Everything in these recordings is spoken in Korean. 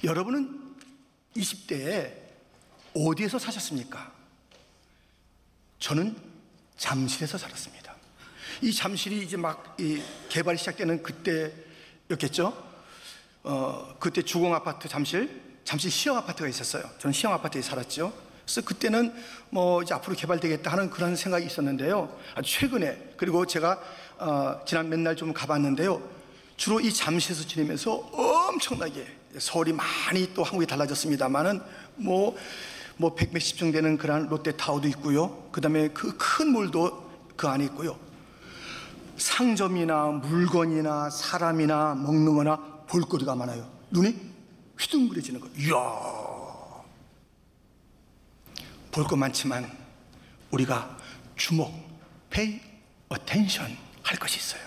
여러분은 20대에 어디에서 사셨습니까? 저는 잠실에서 살았습니다. 이 잠실이 이제 막 개발이 시작되는 그때였겠죠. 그때 주공아파트 잠실 시형아파트가 있었어요. 저는 시형아파트에 살았죠. 그래서 그때는 뭐 이제 앞으로 개발되겠다 하는 그런 생각이 있었는데요. 아주 최근에, 그리고 제가 지난 몇 날 좀 가봤는데요. 주로 이 잠실에서 지내면서 엄청나게 서울이 많이 또 한국이 달라졌습니다만은 뭐 100몇십 층 되는 그런 롯데타워도 있고요. 그 다음에 그 큰 몰도 그 안에 있고요. 상점이나 물건이나 사람이나 먹는 거나 볼거리가 많아요. 눈이 휘둥그레지는 거예요. 이야, 볼 것 많지만 우리가 주목, pay attention 할 것이 있어요.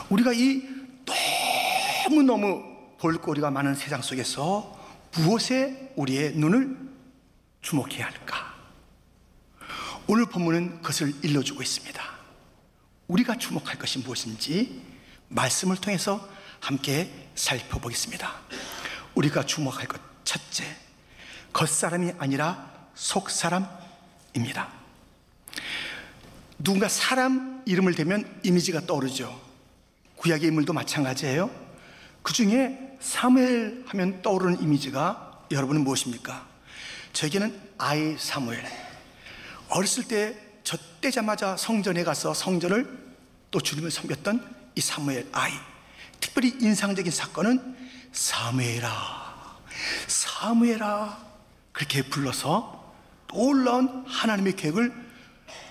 우리가 이 너무너무 볼거리가 많은 세상 속에서 무엇에 우리의 눈을 주목해야 할까? 오늘 본문은 그것을 일러주고 있습니다. 우리가 주목할 것이 무엇인지 말씀을 통해서 함께 살펴보겠습니다. 우리가 주목할 것 첫째, 겉사람이 아니라 속사람입니다. 누군가 사람 이름을 대면 이미지가 떠오르죠. 구약의 인물도 마찬가지예요. 그 중에 사무엘 하면 떠오르는 이미지가 여러분은 무엇입니까? 저에게는 아이 사무엘. 어렸을 때 저 떼자마자 성전에 가서 성전을 또 주님을 섬겼던 이 사무엘 아이. 특별히 인상적인 사건은 사무엘아, 사무엘아 그렇게 불러서 놀라운 하나님의 계획을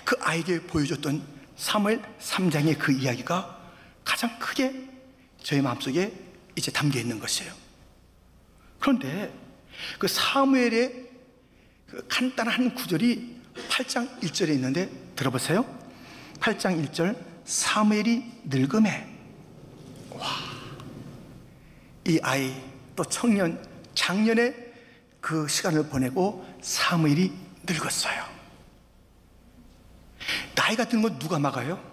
그 아이에게 보여줬던 사무엘 3장의 그 이야기가 가장 크게 저의 마음속에 이제 담겨 있는 것이에요. 그런데 그 사무엘의 그 간단한 구절이 8장 1절에 있는데 들어보세요. 8장 1절, 사무엘이 늙음에. 와, 이 아이 또 청년 작년에 그 시간을 보내고 사무엘이 늙었어요. 나이가 드는 건 누가 막아요?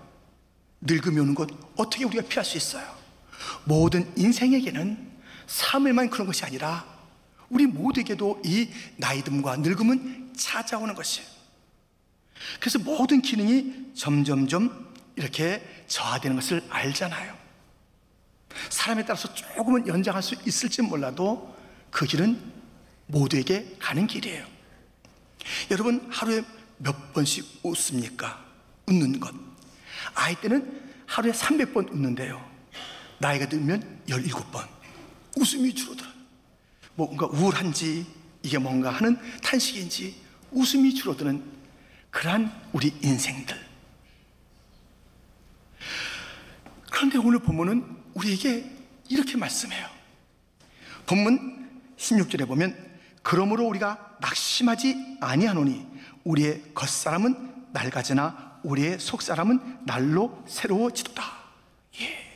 늙음이 오는 것 어떻게 우리가 피할 수 있어요? 모든 인생에게는 사무엘만 그런 것이 아니라 우리 모두에게도 이 나이듦과 늙음은 찾아오는 것이에요. 그래서 모든 기능이 점점점 이렇게 저하되는 것을 알잖아요. 사람에 따라서 조금은 연장할 수 있을지 몰라도 그 길은 모두에게 가는 길이에요. 여러분 하루에 몇 번씩 웃습니까? 웃는 것. 아이 때는 하루에 300번 웃는데요. 나이가 들면 17번 웃음이 줄어들어요. 뭔가 우울한지 이게 뭔가 하는 탄식인지 웃음이 줄어드는 그러한 우리 인생들. 그런데 오늘 본문은 우리에게 이렇게 말씀해요. 본문 16절에 보면 그러므로 우리가 낙심하지 아니하노니 우리의 겉사람은 낡아지나 우리의 속사람은 날로 새로워지도다. 예.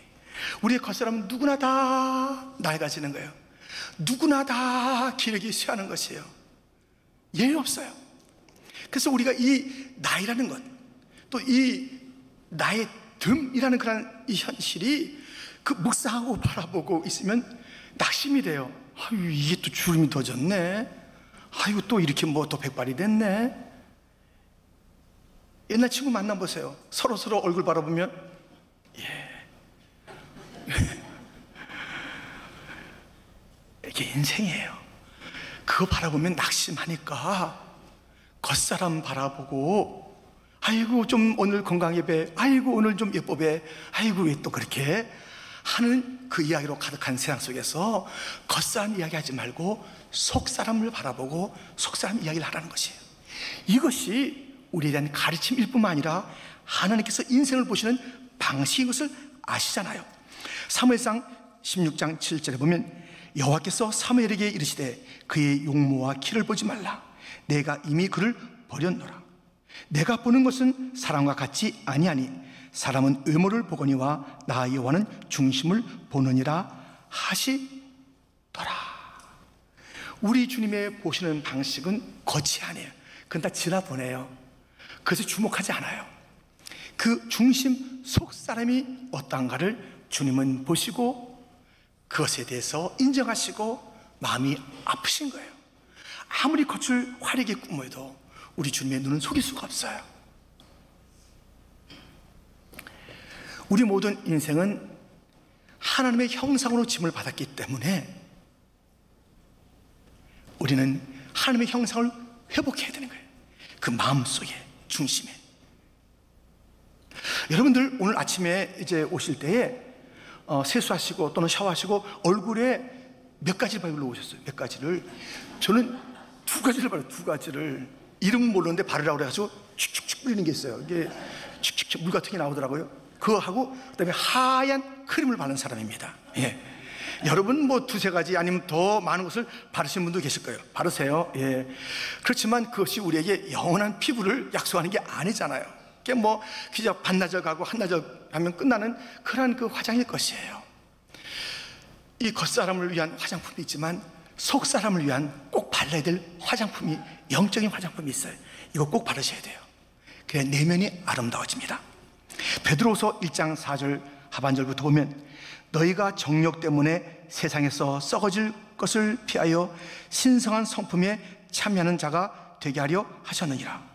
우리의 겉사람은 누구나 다 낡아지는 거예요. 누구나 다 기력이 쇠하는 것이에요. 예외 없어요. 그래서 우리가 이 나이라는 것, 또 이 나의 듦이라는 그런 이 현실이 그 묵상하고 바라보고 있으면 낙심이 돼요. 아유, 이게 또 주름이 더 졌네. 아이고, 또 이렇게 뭐 또 백발이 됐네. 옛날 친구 만나보세요. 서로 얼굴 바라보면, 예. 이게 인생이에요. 그거 바라보면 낙심하니까 겉사람 바라보고, 아이고 좀 오늘 건강해 배, 아이고 오늘 좀 예뻐 배, 아이고 왜 또 그렇게 하는 그 이야기로 가득한 세상 속에서 겉사람 이야기하지 말고 속사람을 바라보고 속사람 이야기를 하라는 것이에요. 이것이 우리에 대한 가르침일 뿐만 아니라 하나님께서 인생을 보시는 방식인 것을 아시잖아요. 사무엘상 16장 7절에 보면 여호와께서 사무엘에게 이르시되 그의 용모와 키를 보지 말라. 내가 이미 그를 버렸노라. 내가 보는 것은 사람과 같지 아니하니 사람은 외모를 보거니와 나 여호와는 중심을 보느니라 하시더라. 우리 주님의 보시는 방식은 겉이 아니에요. 그건 다 지나보내요. 그래서 주목하지 않아요. 그 중심 속 사람이 어떠한가를 주님은 보시고 그것에 대해서 인정하시고 마음이 아프신 거예요. 아무리 겉을 화려하게 꾸며도 우리 주님의 눈은 속일 수가 없어요. 우리 모든 인생은 하나님의 형상으로 짐을 받았기 때문에 우리는 하나님의 형상을 회복해야 되는 거예요. 그 마음속에, 중심에. 여러분들 오늘 아침에 이제 오실 때에 세수하시고 또는 샤워하시고 얼굴에 몇 가지를 바르고 오셨어요. 몇 가지를. 저는 두 가지를 바르고, 두 가지를. 이름은 모르는데 바르라고 그래가지고 축축축 뿌리는 게 있어요. 이게 축축축 물 같은 게 나오더라고요. 그거 하고 그다음에 하얀 크림을 바르는 사람입니다. 예. 여러분 뭐 두세 가지 아니면 더 많은 것을 바르시는 분도 계실 거예요. 바르세요. 예. 그렇지만 그것이 우리에게 영원한 피부를 약속하는 게 아니잖아요. 그게 뭐 그저 반나절 가고 한나절 하면 끝나는 그런 그 화장일 것이에요. 이 겉사람을 위한 화장품이 있지만 속사람을 위한 꼭 발라야 될 화장품이, 영적인 화장품이 있어요. 이거 꼭 바르셔야 돼요. 그래야 내면이 아름다워집니다. 베드로서 1장 4절 하반절부터 보면 너희가 정욕 때문에 세상에서 썩어질 것을 피하여 신성한 성품에 참여하는 자가 되게 하려 하셨느니라.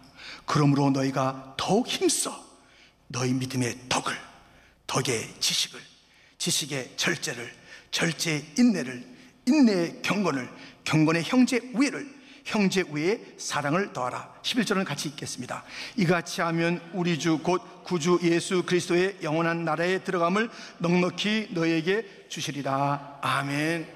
그러므로 너희가 더욱 힘써 너희 믿음의 덕을, 덕의 지식을, 지식의 절제를, 절제의 인내를, 인내의 경건을, 경건의 형제 우애를, 형제 우애의 사랑을 더하라. 11절은 같이 읽겠습니다. 이같이 하면 우리 주 곧 구주 예수 그리스도의 영원한 나라에 들어감을 넉넉히 너희에게 주시리라. 아멘.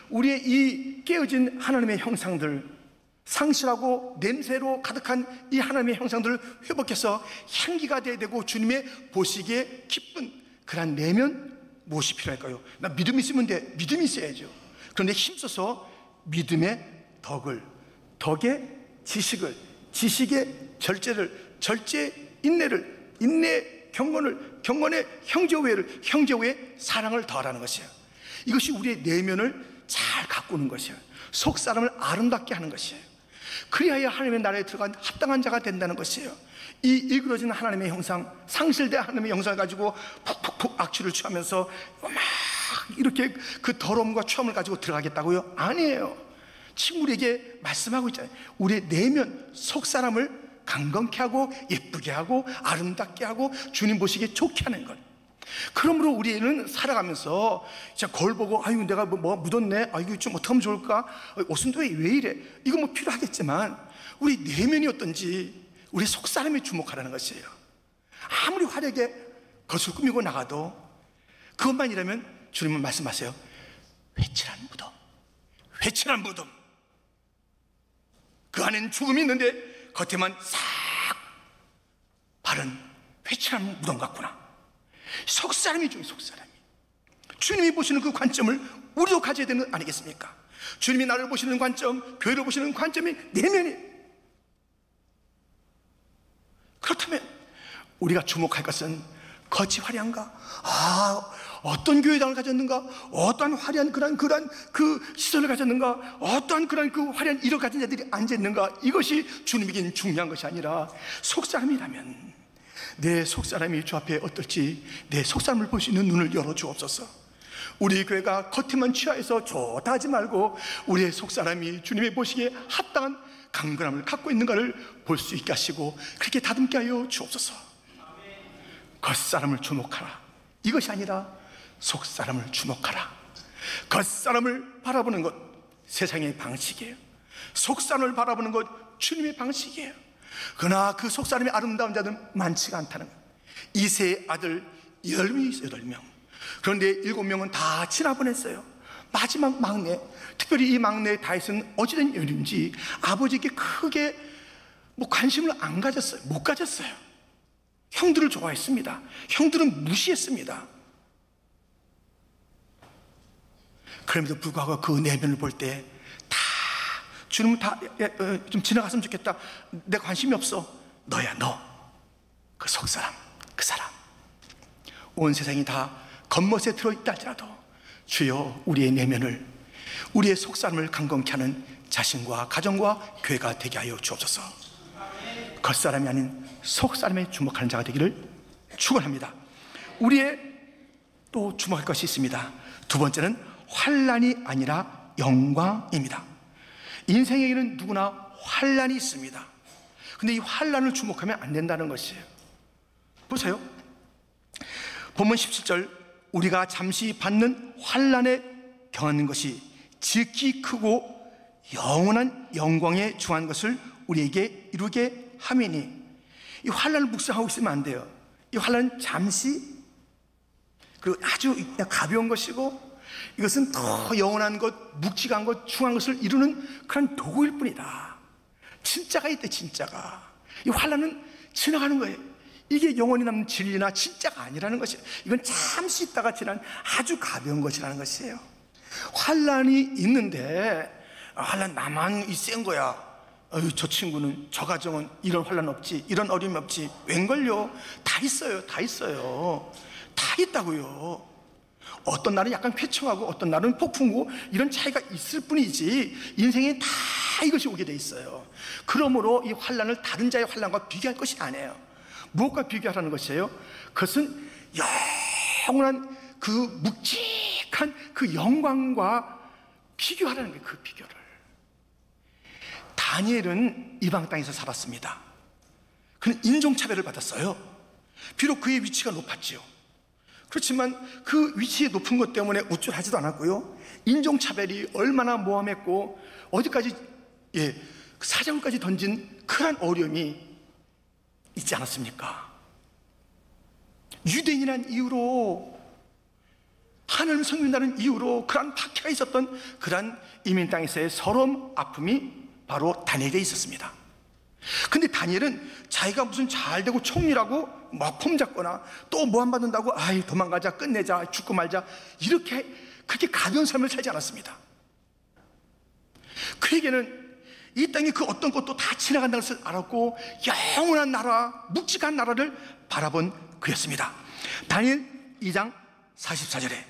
우리의 이 깨어진 하나님의 형상들, 상실하고 냄새로 가득한 이 하나님의 형상들을 회복해서 향기가 돼야 되고 주님의 보시기에 기쁜 그런 내면 무엇이 필요할까요? 나 믿음이 있으면 돼. 믿음이 있어야죠. 그런데 힘써서 믿음의 덕을, 덕의 지식을, 지식의 절제를, 절제의 인내를, 인내의 경건을, 경건의 형제우애를, 형제우애의 사랑을 더하라는 것이에요. 이것이 우리의 내면을 잘 가꾸는 것이에요. 속사람을 아름답게 하는 것이에요. 그리하여 하나님의 나라에 들어간 합당한 자가 된다는 것이에요. 이 일그러진 하나님의 형상, 상실된 하나님의 형상을 가지고 푹푹푹 악취를 취하면서 막 이렇게 그 더러움과 추함을 가지고 들어가겠다고요? 아니에요. 지금 우리에게 말씀하고 있잖아요. 우리의 내면 속사람을 강건케 하고 예쁘게 하고 아름답게 하고 주님 보시기에 좋게 하는 것. 그러므로 우리는 살아가면서 진짜 거울 보고 아유 내가 뭐 묻었네, 아 이거 좀 어떻게 하면 좋을까, 옷은 왜 이래, 이거 뭐 필요하겠지만 우리 내면이 어떤지 우리 속사람에 주목하라는 것이에요. 아무리 화려하게 겉을 꾸미고 나가도 그것만이라면 주님은 말씀하세요. 회칠한 무덤, 회칠한 무덤. 그 안에는 죽음이 있는데 겉에만 싹 바른 회칠한 무덤 같구나. 속사람이 중요해요. 속사람이. 주님이 보시는 그 관점을 우리도 가져야 되는 거 아니겠습니까? 주님이 나를 보시는 관점, 교회를 보시는 관점이 내면이. 그렇다면 우리가 주목할 것은 겉이 화려한가? 어떤 교회당을 가졌는가? 어떠한 화려한 그런 그 시설을 가졌는가? 어떠한 그런 그 화려한 일을 가진 자들이 앉아있는가? 이것이 주님에겐 중요한 것이 아니라 속사람이라면 내 속사람이 주 앞에 어떨지 내 속사람을 볼 수 있는 눈을 열어주옵소서. 우리 교회가 겉에만 취하여서 좋다 하지 말고 우리의 속사람이 주님의 보시기에 합당한 강건함을 갖고 있는가를 볼 수 있게 하시고 그렇게 다듬게 하여 주옵소서. 겉사람을 주목하라, 이것이 아니라 속사람을 주목하라. 겉사람을 바라보는 것 세상의 방식이에요. 속사람을 바라보는 것 주님의 방식이에요. 그러나 그 속사람이 아름다운 자들은 많지가 않다는 것. 이세의 아들 8명, 그런데 7명은 다 지나보냈어요. 마지막 막내, 특별히 이 막내 다윗은 어찌된 일인지 아버지에게 크게 관심을 안 가졌어요. 못 가졌어요. 형들을 좋아했습니다. 형들은 무시했습니다. 그럼에도 불구하고 그 내면을 볼 때 다 주님은 다 좀 지나갔으면 좋겠다, 내 관심이 없어. 너야 너, 그 속사람, 그 사람. 온 세상이 다 겉멋에 들어있다 할지라도 주여 우리의 내면을, 우리의 속사람을 강건케 하는 자신과 가정과 교회가 되게 하여 주옵소서. 겉사람이 아닌 속사람에 주목하는 자가 되기를 축원합니다. 우리의 또 주목할 것이 있습니다. 두 번째는 환난이 아니라 영광입니다. 인생에게는 누구나 환난이 있습니다. 근데 이 환난을 주목하면 안 된다는 것이에요. 보세요. 본문 17절, 우리가 잠시 받는 환난에 경하는 것이 지극히 크고 영원한 영광에 중한 것을 우리에게 이루게 함이니, 이 환난을 묵상하고 있으면 안 돼요. 이 환난은 잠시, 그리고 아주 가벼운 것이고, 이것은 더 영원한 것, 묵직한 것, 중한 것을 이루는 그런 도구일 뿐이다. 진짜가 있대, 진짜가. 이 환난은 지나가는 거예요. 이게 영원히 남는 진리나 진짜가 아니라는 것이에요. 이건 잠시 있다가 지난 아주 가벼운 것이라는 것이에요. 환난이 있는데, 환난 나만 센 거야. 저 친구는, 저 가정은 이런 환난 없지, 이런 어려움이 없지. 웬걸요? 다 있어요. 다 있어요. 다 있다고요. 어떤 날은 약간 쾌청하고 어떤 날은 폭풍고, 이런 차이가 있을 뿐이지 인생에 다 이것이 오게 돼 있어요. 그러므로 이 환난을 다른 자의 환난과 비교할 것이 아니에요. 무엇과 비교하라는 것이에요? 그것은 영원한 그 묵직한 그 영광과 비교하라는 거예요. 그 비교를. 다니엘은 이방 땅에서 살았습니다. 그는 인종차별을 받았어요. 비록 그의 위치가 높았지요. 그렇지만 그 위치에 높은 것 때문에 우쭐하지도 않았고요. 인종차별이 얼마나 모함했고 어디까지, 사자굴까지 던진 그한 어려움이 있지 않았습니까? 유대인이란 이유로, 하나님 성민다는 이유로 그러한 박해가 있었던 그러한 이민 땅에서의 서러움, 아픔이 바로 다니엘에 있었습니다. 근데 다니엘은 자기가 무슨 잘되고 총리라고 막 폼잡거나 또 모함받는다고 도망가자, 끝내자, 죽고 말자, 이렇게 그렇게 가벼운 삶을 살지 않았습니다. 그에게는 이 땅의 그 어떤 것도 다 지나간다는 것을 알았고 영원한 나라, 묵직한 나라를 바라본 그였습니다. 다니엘 2장 44절에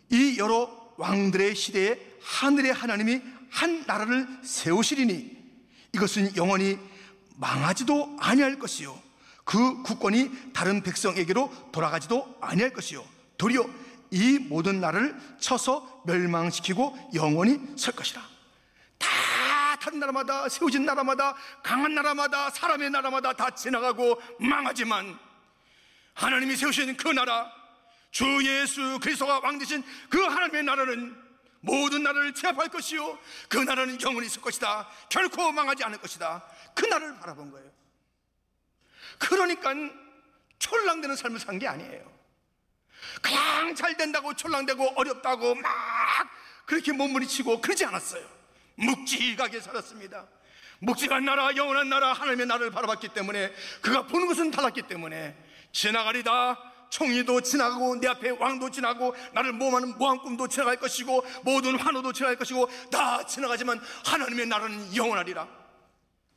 이 여러 왕들의 시대에 하늘의 하나님이 한 나라를 세우시리니 이것은 영원히 망하지도 아니할 것이요 그 국권이 다른 백성에게로 돌아가지도 아니할 것이요 도리어 이 모든 나라를 쳐서 멸망시키고 영원히 설 것이라. 다른 나라마다, 세워진 나라마다, 강한 나라마다, 사람의 나라마다 다 지나가고 망하지만 하나님이 세우신 그 나라, 주 예수 그리스도가 왕 되신 그 하나님의 나라는 모든 나라를 제압할 것이요 그 나라는 영원히 있을 것이다. 결코 망하지 않을 것이다. 그 나라를 바라본 거예요. 그러니까 촐랑대는 삶을 산 게 아니에요. 그냥 잘 된다고 촐랑대고 어렵다고 막 그렇게 몸부림치고 그러지 않았어요. 묵직하게 살았습니다. 묵직한 나라, 영원한 나라, 하나님의 나라를 바라봤기 때문에, 그가 보는 것은 달랐기 때문에 지나가리다. 총리도 지나가고 내 앞에 왕도 지나고 나를 모함하는 모함꾼도 지나갈 것이고 모든 환호도 지나갈 것이고 다 지나가지만 하나님의 나라는 영원하리라.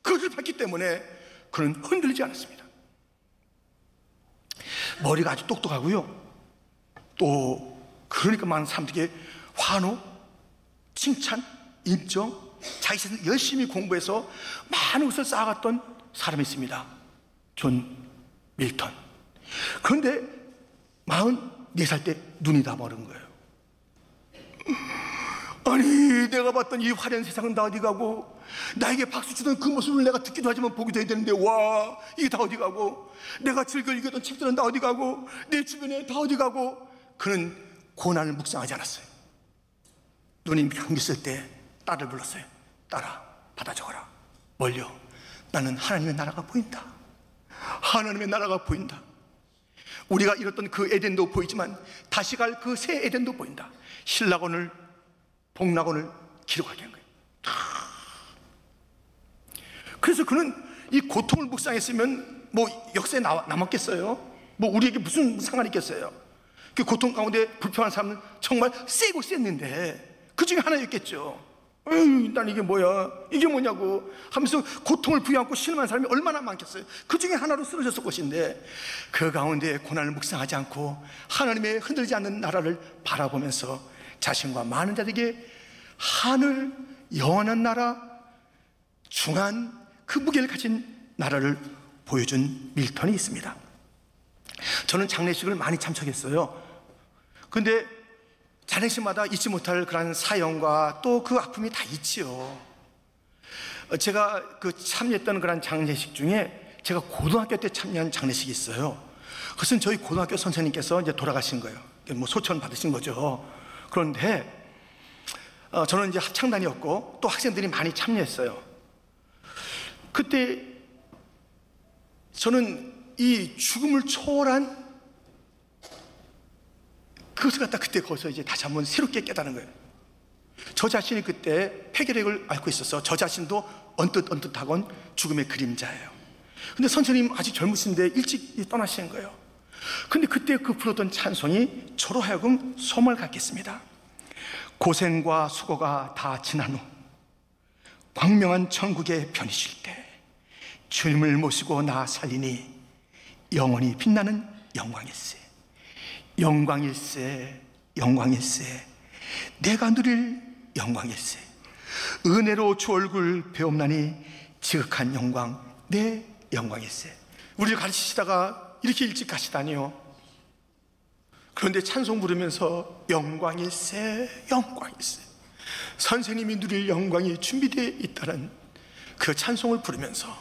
그것을 봤기 때문에 그는 흔들리지 않았습니다. 머리가 아주 똑똑하고요, 또 그러니까 많은 사람들에게 환호, 칭찬, 인정, 자기 자신 열심히 공부해서 많은 것을 쌓아갔던 사람이 있습니다. 존 밀턴. 그런데 44살 때 눈이 다 멀은 거예요. 아니, 내가 봤던 이 화려한 세상은 다 어디 가고, 나에게 박수 주던 그 모습을 내가 듣기도 하지만 보기도 해야 되는데, 와, 이게 다 어디 가고, 내가 즐겨 읽었던 책들은 다 어디 가고, 내 주변에 다 어디 가고. 그는 고난을 묵상하지 않았어요. 눈이 감겼을 때 딸을 불렀어요. 딸아, 받아 적어라. 뭘요? 나는 하나님의 나라가 보인다. 하나님의 나라가 보인다. 우리가 잃었던 그 에덴도 보이지만 다시 갈 그 새 에덴도 보인다. 신락원을, 복락원을 기록하게 한 거예요. 그래서 그는 이 고통을 묵상했으면 뭐 역사에 남았겠어요? 뭐 우리에게 무슨 상관이 있겠어요? 그 고통 가운데 불평한 사람은 정말 세고 셌는데 그 중에 하나였겠죠. 에이, 난 이게 뭐야, 이게 뭐냐고 하면서 고통을 부여안고 신음하는 사람이 얼마나 많겠어요. 그 중에 하나로 쓰러졌을 것인데 그 가운데 고난을 묵상하지 않고 하나님의 흔들리지 않는 나라를 바라보면서 자신과 많은 자들에게 하늘, 영원한 나라, 중한 그 무게를 가진 나라를 보여준 밀턴이 있습니다. 저는 장례식을 많이 참석했어요. 근데 장례식마다 잊지 못할 그런 사연과 또 그 아픔이 다 있지요. 제가 참여했던 그런 장례식 중에 제가 고등학교 때 참여한 장례식이 있어요. 그것은 저희 고등학교 선생님께서 이제 돌아가신 거예요. 뭐 소천 받으신 거죠. 그런데 저는 이제 합창단이었고 또 학생들이 많이 참여했어요. 그때 저는 이 죽음을 초월한 그것을 갖다 그때 거기서 이제 다시 한번 새롭게 깨달은 거예요. 저 자신이 그때 폐결핵을 앓고 있어서 저 자신도 언뜻하건 죽음의 그림자예요. 근데 선생님 아직 젊으신데 일찍 떠나시는 거예요. 근데 그때 그 부르던 찬송이 저로 하여금 소망을 갖게 했습니다. 고생과 수고가 다 지난 후 광명한 천국에 편이실 때 주님을 모시고 나 살리니 영원히 빛나는 영광일세. 영광일세, 영광일세, 내가 누릴 영광일세. 은혜로 주 얼굴 배움나니 지극한 영광, 내 영광일세. 우리를 가르치시다가 이렇게 일찍 가시다니요. 그런데 찬송 부르면서 영광일세, 영광일세, 선생님이 누릴 영광이 준비되어 있다는 그 찬송을 부르면서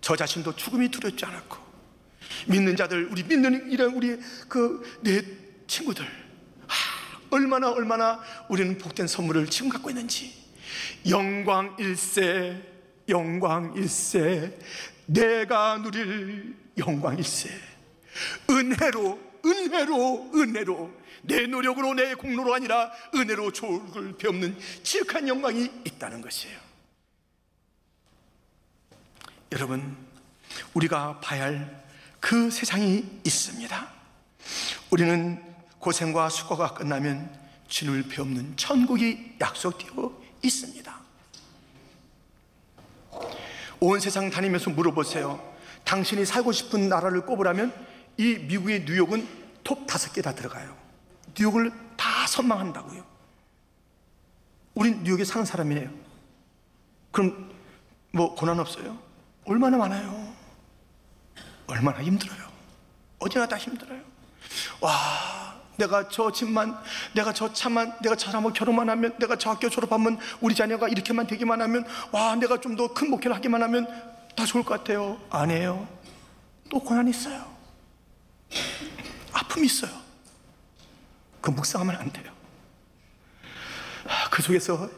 저 자신도 죽음이 두렵지 않았고, 믿는 자들, 우리 믿는 이런 우리 내 친구들, 얼마나 우리는 복된 선물을 지금 갖고 있는지. 영광일세, 영광일세, 내가 누릴 영광일세. 은혜로 내 노력으로 내 공로로 아니라 은혜로 조국을 배우는 지극한 영광이 있다는 것이에요. 여러분, 우리가 봐야 할 그 세상이 있습니다. 우리는 고생과 수고가 끝나면 주님을 배우는 천국이 약속되어 있습니다. 온 세상 다니면서 물어보세요. 당신이 살고 싶은 나라를 꼽으라면 이 미국의 뉴욕은 톱 5개 다 들어가요. 뉴욕을 다 선망한다고요. 우린 뉴욕에 사는 사람이에요. 그럼 뭐 고난 없어요? 얼마나 많아요. 얼마나 힘들어요. 어디나 다 힘들어요. 와, 내가 저 집만, 내가 저 차만, 내가 저 사람하고 결혼만 하면, 내가 저 학교 졸업하면, 우리 자녀가 이렇게만 되기만 하면, 와, 내가 좀 더 큰 목표를 하기만 하면 다 좋을 것 같아요. 아니에요. 또 고난이 있어요. 아픔이 있어요. 그 묵상하면 안 돼요. 그 속에서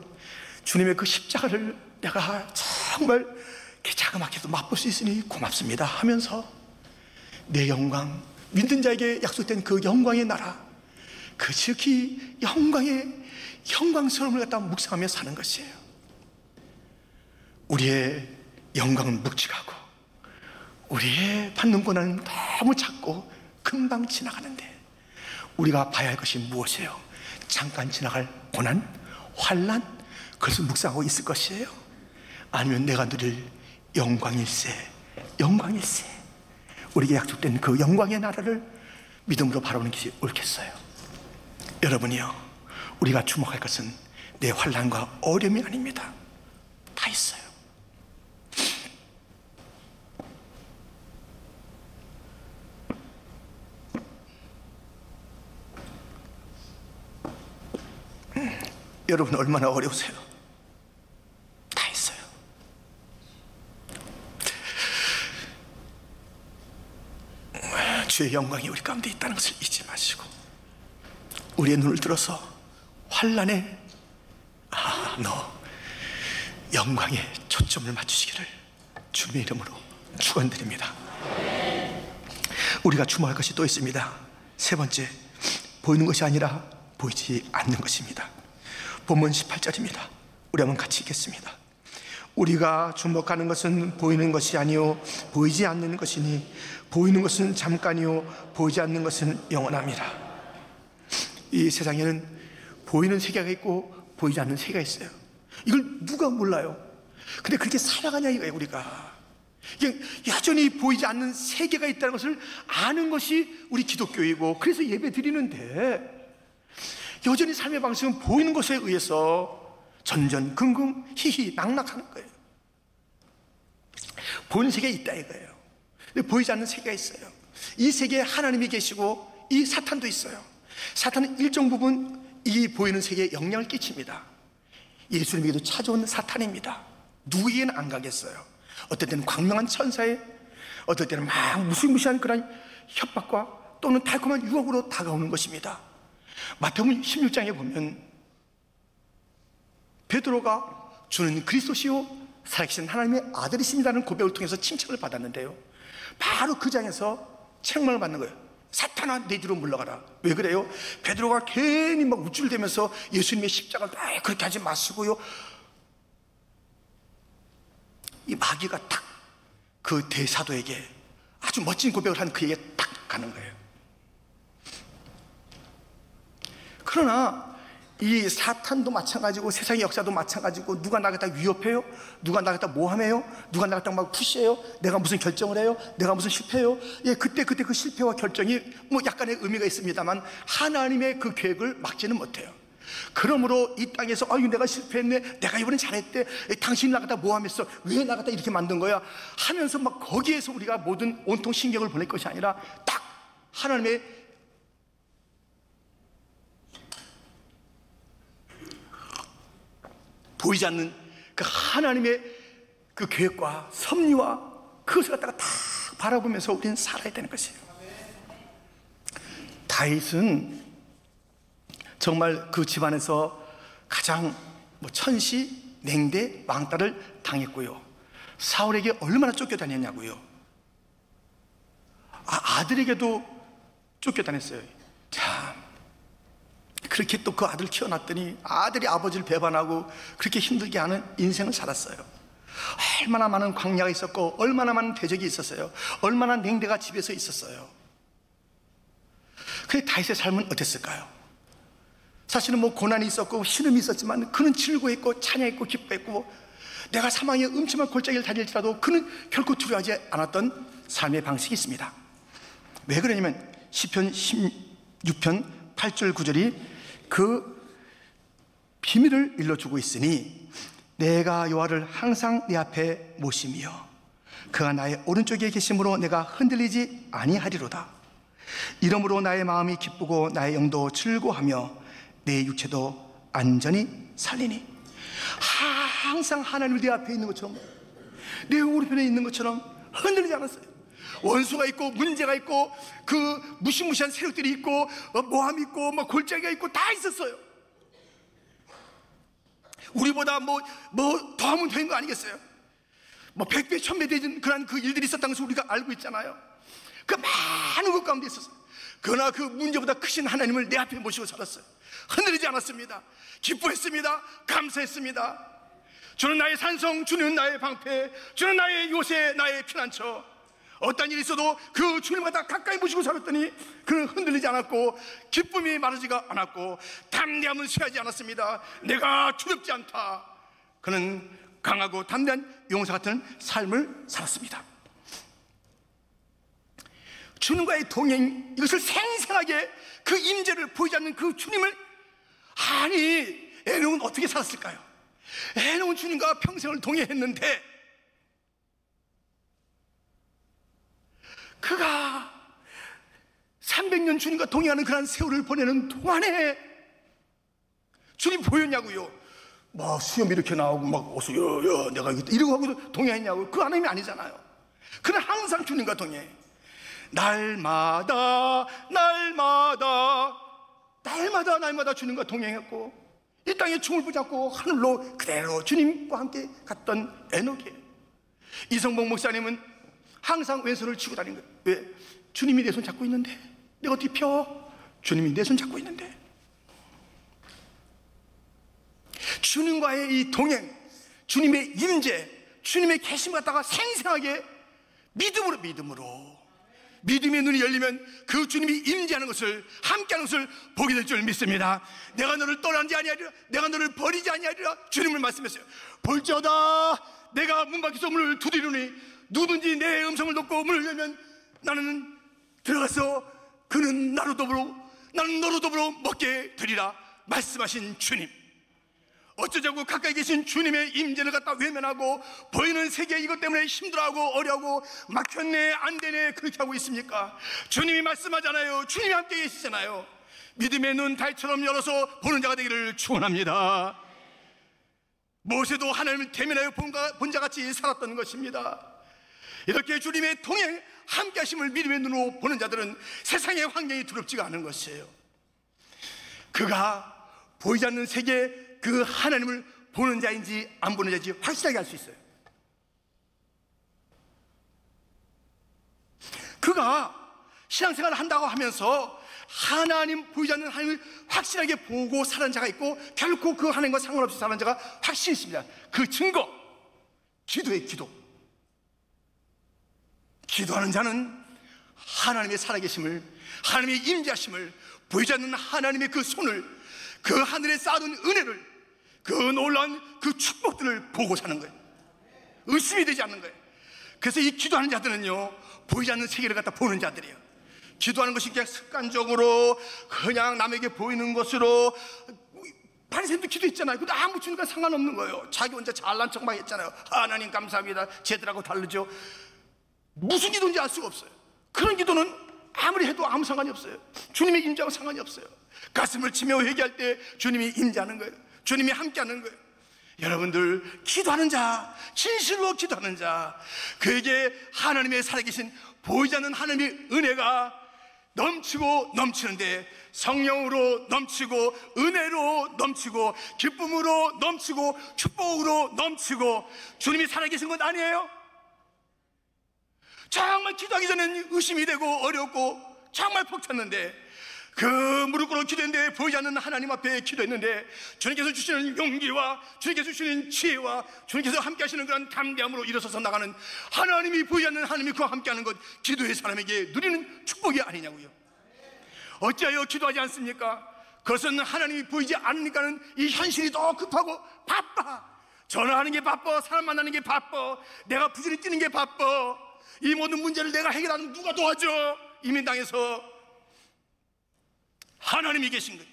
주님의 그 십자가를 내가 정말 자그맣게도 맛볼 수 있으니 고맙습니다 하면서 내 영광, 믿는 자에게 약속된 그 영광의 나라, 그 지극히 영광스러움을 갖다 묵상하며 사는 것이에요. 우리의 영광은 묵직하고 우리의 받는 고난은 너무 작고 금방 지나가는데, 우리가 봐야 할 것이 무엇이에요? 잠깐 지나갈 고난, 환난, 그것을 묵상하고 있을 것이에요? 아니면 내가 누릴 영광일세, 영광일세, 우리에게 약속된 그 영광의 나라를 믿음으로 바라보는 것이 옳겠어요? 여러분이요, 우리가 주목할 것은 내 환난과 어려움이 아닙니다. 다 있어요. 여러분 얼마나 어려우세요? 다 있어요. 주의 영광이 우리 가운데 있다는 것을 잊지 마시고 우리의 눈을 들어서 환난에 너 영광에 초점을 맞추시기를 주님의 이름으로 축원드립니다. 우리가 주목할 것이 또 있습니다. 세 번째, 보이는 것이 아니라 보이지 않는 것입니다. 본문 18절입니다. 우리 한번 같이 읽겠습니다. 우리가 주목하는 것은 보이는 것이 아니요 보이지 않는 것이니 보이는 것은 잠깐이요 보이지 않는 것은 영원합니다. 이 세상에는 보이는 세계가 있고 보이지 않는 세계가 있어요. 이걸 누가 몰라요? 근데 그렇게 살아가냐 이거예요. 우리가 그냥 여전히 보이지 않는 세계가 있다는 것을 아는 것이 우리 기독교이고, 그래서 예배 드리는데 여전히 삶의 방식은 보이는 것에 의해서 전전긍긍 히히 낙낙하는 거예요. 보이는 세계가 있다 이거예요. 근데 보이지 않는 세계가 있어요. 이 세계에 하나님이 계시고 이 사탄도 있어요. 사탄은 일정 부분 이 보이는 세계에 영향을 끼칩니다. 예수님에게도 찾아온 사탄입니다. 누구에게는 안 가겠어요. 어떨 때는 광명한 천사에, 어떨 때는 막 무시무시한 그런 협박과 또는 달콤한 유혹으로 다가오는 것입니다. 마태복음 16장에 보면 베드로가 주는 그리스도시요 살아계신 하나님의 아들이십니다라는 고백을 통해서 칭찬을 받았는데요, 바로 그 장에서 책망을 받는 거예요. 사탄아, 내 뒤로 물러가라. 왜 그래요? 베드로가 괜히 막 우쭐대면서 예수님의 십자가를 그렇게 하지 마시고요, 이 마귀가 딱 그 대사도에게 아주 멋진 고백을 한 그에게 딱 가는 거예요. 그러나 이 사탄도 마찬가지고 세상의 역사도 마찬가지고, 누가 나를 갖다 위협해요? 누가 나를 갖다 모함해요? 누가 나를 갖다 막 푸시해요? 내가 무슨 결정을 해요? 내가 무슨 실패해요? 예, 그때 그 실패와 결정이 뭐 약간의 의미가 있습니다만 하나님의 그 계획을 막지는 못해요. 그러므로 이 땅에서 아유 내가 실패했네, 내가 이번엔 잘했대, 당신이 나를 갖다 모함했어, 왜 나를 갖다 이렇게 만든 거야 하면서 막 거기에서 우리가 모든 온통 신경을 보낼 것이 아니라 딱 하나님의 보이지 않는 그 하나님의 그 계획과 섭리와 그것을 갖다가 다 바라보면서 우리는 살아야 되는 것이에요. 다윗은 정말 그 집안에서 가장 천시, 냉대, 왕따를 당했고요, 사울에게 얼마나 쫓겨다녔냐고요. 아들에게도 쫓겨다녔어요. 참, 그렇게 또 그 아들 키워놨더니 아들이 아버지를 배반하고 그렇게 힘들게 하는 인생을 살았어요. 얼마나 많은 광야가 있었고, 얼마나 많은 대적이 있었어요. 얼마나 냉대가 집에서 있었어요. 그런데 다윗의 삶은 어땠을까요? 사실은 고난이 있었고 신음이 있었지만 그는 즐거워했고 찬양했고 기뻐했고, 내가 사망의 음침한 골짜기를 다닐지라도 그는 결코 두려워하지 않았던 삶의 방식이 있습니다. 왜 그러냐면 시편 16편 8절 9절이 그 비밀을 일러주고 있으니, 내가 여호와를 항상 내 앞에 모시며 그가 나의 오른쪽에 계심으로 내가 흔들리지 아니하리로다. 이러므로 나의 마음이 기쁘고 나의 영도 즐거워하며 내 육체도 안전히 살리니. 항상 하나님이 내 앞에 있는 것처럼, 내 오른편에 있는 것처럼 흔들리지 않았어요. 원수가 있고 문제가 있고 그 무시무시한 세력들이 있고 모함이 있고 골짜기가 있고 다 있었어요. 우리보다 더 하면 되는 거 아니겠어요? 100배 1000배 되는 그런 그 일들이 있었다는 것을 우리가 알고 있잖아요. 그 많은 것 가운데 있었어요. 그러나 그 문제보다 크신 하나님을 내 앞에 모시고 살았어요. 흔들리지 않았습니다. 기뻐했습니다. 감사했습니다. 주는 나의 산성, 주는 나의 방패, 주는 나의 요새, 나의 피난처. 어떤 일이 있어도 그 주님과 다 가까이 모시고 살았더니 그는 흔들리지 않았고 기쁨이 마르지가 않았고 담대함은 쇠하지 않았습니다. 내가 두렵지 않다. 그는 강하고 담대한 용사 같은 삶을 살았습니다. 주님과의 동행, 이것을 생생하게 그 임재를 보이지 않는 그 주님을, 아니 에녹은 어떻게 살았을까요? 에녹은 주님과 평생을 동행했는데 그가 300년 주님과 동행하는 그런 세월을 보내는 동안에 주님 보였냐고요? 수염 이렇게 나오고 어서 야 내가 이러고 하고 동행했냐고? 그 하나님이 아니잖아요. 그는 항상 주님과 동행. 날마다 주님과 동행했고 이 땅에 춤을 붙잡고 하늘로 그대로 주님과 함께 갔던 에녹이에요. 이성봉 목사님은 항상 왼손을 쥐고 다니는 거예요. 왜? 주님이 내 손 잡고 있는데 내가 어떻게 펴? 주님이 내 손 잡고 있는데. 주님과의 이 동행, 주님의 임재, 주님의 계심을 갖다가 생생하게 믿음의 눈이 열리면 그 주님이 임재하는 것을, 함께하는 것을 보게 될 줄 믿습니다. 내가 너를 떠나지 아니하리라, 내가 너를 버리지 아니하리라 주님을 말씀했어요. 볼지어다 내가 문 밖에서 문을 두드리노니 누구든지 내 음성을 듣고 문을 열면 나는 들어가서 그는 나로 더불어 나는 너로 더불어 먹게 되리라 말씀하신 주님. 어쩌자고 가까이 계신 주님의 임재를 갖다 외면하고 보이는 세계 이것 때문에 힘들어하고 어려하고 막혔네 안되네 그렇게 하고 있습니까? 주님이 말씀하잖아요. 주님이 함께 계시잖아요. 믿음의 눈 달처럼 열어서 보는 자가 되기를 축원합니다. 모세도 하나님을 대면하여 본 자같이 살았던 것입니다. 이렇게 주님의 동행 함께 하심을 믿음의 눈으로 보는 자들은 세상의 환경이 두렵지가 않은 것이에요. 그가 보이지 않는 세계 그 하나님을 보는 자인지 안 보는 자인지 확실하게 알 수 있어요. 그가 신앙생활을 한다고 하면서 하나님, 보이지 않는 하나님을 확실하게 보고 사는 자가 있고, 결코 그 하나님과 상관없이 사는 자가 확실히 있습니다. 그 증거, 기도의 기도. 기도하는 자는 하나님의 살아계심을, 하나님의 임재하심을, 보이지 않는 하나님의 그 손을, 그 하늘에 쌓아둔 은혜를, 그 놀라운 그 축복들을 보고 사는 거예요. 의심이 되지 않는 거예요. 그래서 이 기도하는 자들은요, 보이지 않는 세계를 갖다 보는 자들이에요. 기도하는 것이 그냥 습관적으로 그냥 남에게 보이는 것으로. 바리새인도 기도했잖아요. 근데 아무 주니까 상관없는 거예요. 자기 혼자 잘난 척만 했잖아요. 하나님 감사합니다. 쟤들하고 다르죠. 무슨 기도인지 알 수가 없어요. 그런 기도는 아무리 해도 아무 상관이 없어요. 주님의 임재하고 상관이 없어요. 가슴을 치며 회개할 때 주님이 임재하는 거예요. 주님이 함께하는 거예요. 여러분들, 기도하는 자, 진실로 기도하는 자, 그에게 하나님의 살아계신 보이지 않는 하나님의 은혜가 넘치고 넘치는데, 성령으로 넘치고 은혜로 넘치고 기쁨으로 넘치고 축복으로 넘치고, 주님이 살아계신 건 아니에요? 정말 기도하기 전에는 의심이 되고 어렵고 정말 벅찼는데, 그 무릎 꿇어 기도했는데 보이지 않는 하나님 앞에 기도했는데, 주님께서 주시는 용기와 주님께서 주시는 지혜와 주님께서 함께 하시는 그런 담대함으로 일어서서 나가는, 하나님이 보이지 않는 하나님이 그와 함께하는 것, 기도의 사람에게 누리는 축복이 아니냐고요. 어찌하여 기도하지 않습니까? 그것은 하나님이 보이지 않으니까는 이 현실이 더 급하고 바빠. 전화하는 게 바빠, 사람 만나는 게 바빠, 내가 부지런히 뛰는 게 바빠. 이 모든 문제를 내가 해결하는 누가 도와줘? 이민 당해서. 하나님이 계신 거예요.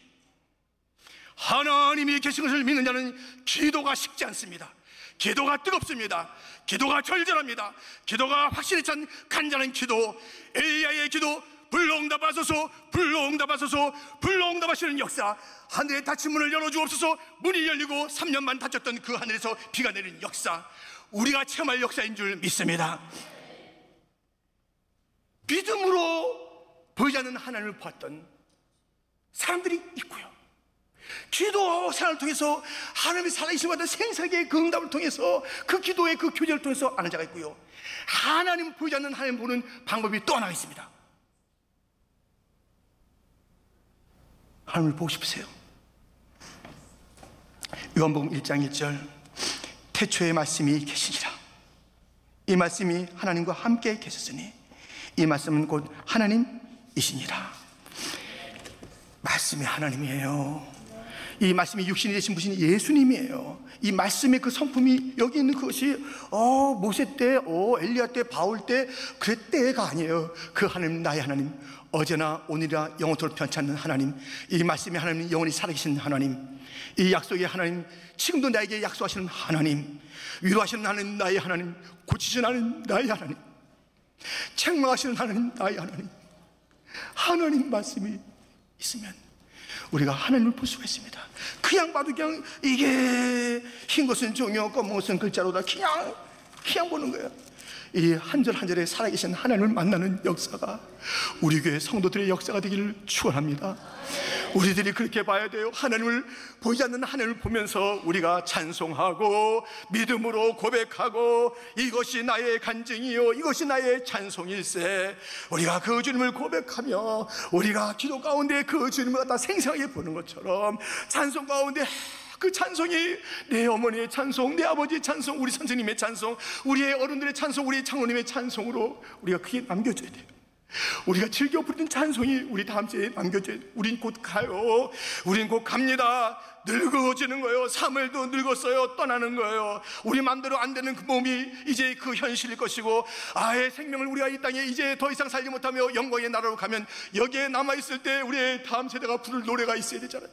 하나님이 계신 것을 믿는 자는 기도가 식지 않습니다. 기도가 뜨겁습니다. 기도가 절절합니다. 기도가 확실히 찬 간절한 기도, 엘리야의 기도, 불러응답하소서, 불러응답하소서, 불러응답하시는 역사, 하늘에 닫힌 문을 열어주옵소서, 문이 열리고 3년만 닫혔던 그 하늘에서 비가 내리는 역사, 우리가 체험할 역사인 줄 믿습니다. 믿음으로 보이지 않는 하나님을 보았던 사람들이 있고요, 기도 생활을 통해서 하나님의 살아계신 것과 생사계의 그 응답을 통해서 그 기도의 그 교제를 통해서 아는 자가 있고요, 하나님을 보이지 않는 하나님을 보는 방법이 또 하나 있습니다. 하나님을 보고 싶으세요? 요한복음 1장 1절, 태초에 말씀이 계시니라. 이 말씀이 하나님과 함께 계셨으니 이 말씀은 곧 하나님이시니라. 말씀이 하나님이에요. 이 말씀이 육신이 되신 분이 예수님이에요. 이 말씀의 그 성품이 여기 있는 그것이 모세 때, 엘리야 때, 바울 때 그때가 아니에요. 그 하나님, 나의 하나님, 어제나 오늘이나 영원토록 변치 않는 하나님, 이 말씀의 하나님, 영원히 살아계신 하나님, 이 약속의 하나님, 지금도 나에게 약속하시는 하나님, 위로하시는 하나님, 나의 하나님, 고치시는 하나님, 나의 하나님, 책망하시는 하나님, 나의 하나님. 하나님 말씀이 있으면 우리가 하나님을 볼 수가 있습니다. 그냥 봐도 그냥 이게 흰 것은 종이요 검은 것은 글자로다, 그냥 보는 거예요. 이 한 절 한 절에 살아계신 하나님을 만나는 역사가 우리 교회 성도들의 역사가 되기를 축원합니다. 우리들이 그렇게 봐야 돼요. 하나님을 보이지 않는 하나님을 보면서 우리가 찬송하고 믿음으로 고백하고, 이것이 나의 간증이요 이것이 나의 찬송일세. 우리가 그 주님을 고백하며 우리가 기도 가운데 그 주님을 갖다 생생하게 보는 것처럼, 찬송 가운데 그 찬송이 내 어머니의 찬송, 내 아버지의 찬송, 우리 선생님의 찬송, 우리의 어른들의 찬송, 우리의 장로님의 찬송으로 우리가 그게 남겨줘야 돼요. 우리가 즐겨 부르는 찬송이 우리 다음 주에 남겨줘야 돼요. 우린 곧 가요. 우린 곧 갑니다. 늙어지는 거예요. 사무엘도 늙었어요. 떠나는 거예요. 우리 마음대로 안 되는 그 몸이 이제 그 현실일 것이고, 아예 생명을 우리가 이 땅에 이제 더 이상 살지 못하며 영광의 나라로 가면, 여기에 남아있을 때 우리의 다음 세대가 부를 노래가 있어야 되잖아요.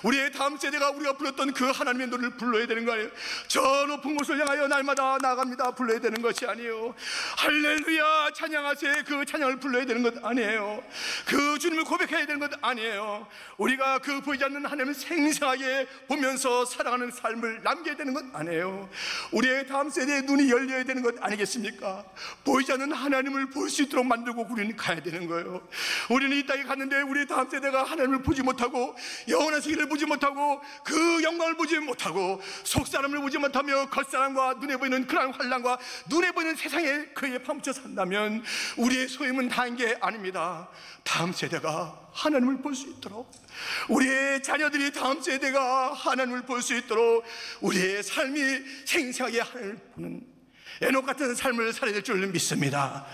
우리의 다음 세대가 우리가 불렀던 그 하나님의 노래를 불러야 되는 거 아니에요? 저 높은 곳을 향하여 날마다 나아갑니다 불러야 되는 것이 아니에요. 할렐루야 찬양하세 그 찬양을 불러야 되는 것 아니에요. 그 주님을 고백해야 되는 것 아니에요. 우리가 그 보이지 않는 하나님을 생생하게 보면서 살아가는 삶을 남겨야 되는 것 아니에요. 우리의 다음 세대의 눈이 열려야 되는 것 아니겠습니까? 보이지 않는 하나님을 볼 수 있도록 만들고 우리는 가야 되는 거예요. 우리는 이 땅에 갔는데 우리 다음 세대가 하나님을 보지 못하고 영원한 세계를 보지 못하고 그 영광을 보지 못하고 속사람을 보지 못하며 겉사람과 눈에 보이는 그런 환난과 눈에 보이는 세상에 그에 파묻혀 산다면 우리의 소임은 다인 게 아닙니다. 다음 세대가 하나님을 볼 수 있도록, 우리의 자녀들이 다음 세대가 하나님을 볼 수 있도록 우리의 삶이 생생하게 하나님을 보는 에녹 같은 삶을 살아야 될 줄 믿습니다.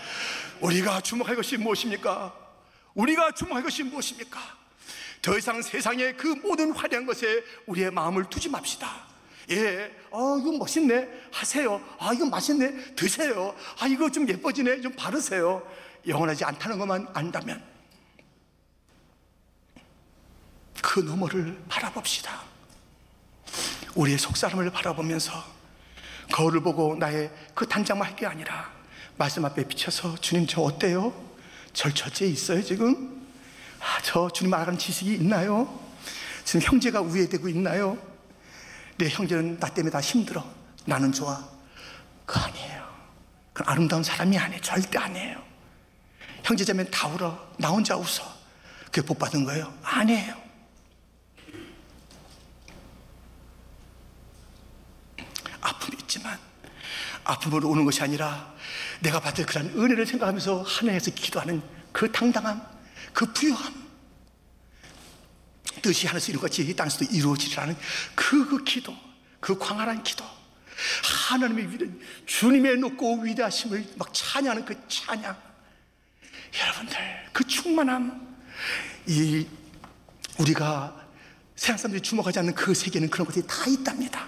우리가 주목할 것이 무엇입니까? 우리가 주목할 것이 무엇입니까? 더 이상 세상의 그 모든 화려한 것에 우리의 마음을 두지 맙시다. 예, 이거 멋있네 하세요. 이거 맛있네 드세요. 이거 좀 예뻐지네 좀 바르세요. 영원하지 않다는 것만 안다면 그 너머를 바라봅시다. 우리의 속사람을 바라보면서 거울을 보고 나의 그 단장만 할 게 아니라 말씀 앞에 비춰서 주님 저 어때요? 절처지에 있어요 지금? 저 주님 알아가는 지식이 있나요? 지금 형제가 우애되고 있나요? 내 형제는 나 때문에 다 힘들어 나는 좋아. 그거 아니에요. 그건 아름다운 사람이 아니에요. 절대 아니에요. 형제자매는 다 울어 나 혼자 웃어. 그게 복 받은 거예요? 아니에요. 아픔이 있지만 아픔으로 오는 것이 아니라 내가 받을 그런 은혜를 생각하면서 하나님께서 기도하는 그 당당함, 그 부유함, 뜻이 하늘에서 이루어같이 이 땅에서도 이루어지리라는 그 기도, 그 광활한 기도, 하나님의 주님의 높고 위대하심을 막 찬양하는 그 찬양, 여러분들 그 충만함, 우리가 세상 사람들이 주목하지 않는 그 세계는 그런 것들이 다 있답니다.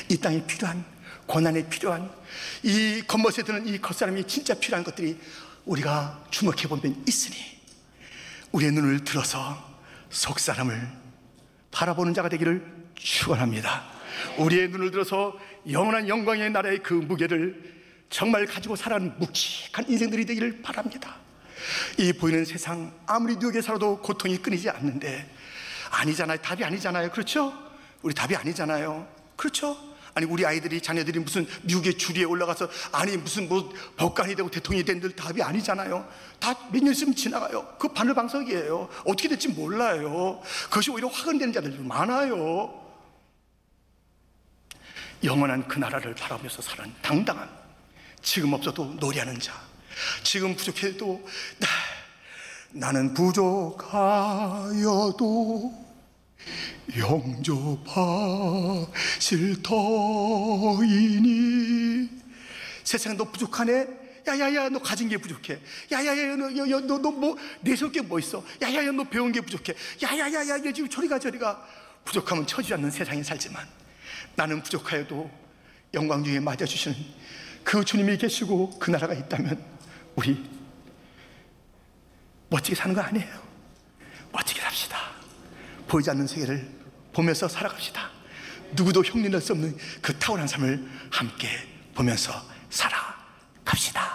이 땅에 필요한, 고난에 필요한, 이 겉멋에 드는 이 겉사람이 진짜 필요한 것들이 우리가 주목해보면 있으니 우리의 눈을 들어서 속사람을 바라보는 자가 되기를 축원합니다. 우리의 눈을 들어서 영원한 영광의 나라의 그 무게를 정말 가지고 살아가는 묵직한 인생들이 되기를 바랍니다. 이 보이는 세상 아무리 뉴욕에 살아도 고통이 끊이지 않는데 아니잖아요. 답이 아니잖아요. 그렇죠? 우리 답이 아니잖아요. 그렇죠? 아니 우리 아이들이 자녀들이 무슨 미국의 주리에 올라가서 아니 무슨 뭐 법관이 되고 대통령이 된들 답이 아니잖아요. 다 몇 년 있으면 지나가요. 그 바늘방석이에요. 어떻게 될지 몰라요. 그것이 오히려 화근되는 자들도 많아요. 영원한 그 나라를 바라보면서 사는 당당한, 지금 없어도 노래하는 자, 지금 부족해도 나는 부족하여도 영접하실 터이니. 세상에 너 부족하네? 야야야 너 가진 게 부족해. 야야야 너 뭐 내세울 게 뭐 있어? 야야야 너 배운 게 부족해. 야야야야 지금 저리가 부족하면 처지 않는 세상에 살지만 나는 부족하여도 영광 중에 맞아주시는 그 주님이 계시고 그 나라가 있다면 우리 멋지게 사는 거 아니에요. 멋지게 삽시다. 보이지 않는 세계를 보면서 살아갑시다. 누구도 흉내낼 수 없는 그 탁월한 삶을 함께 보면서 살아갑시다.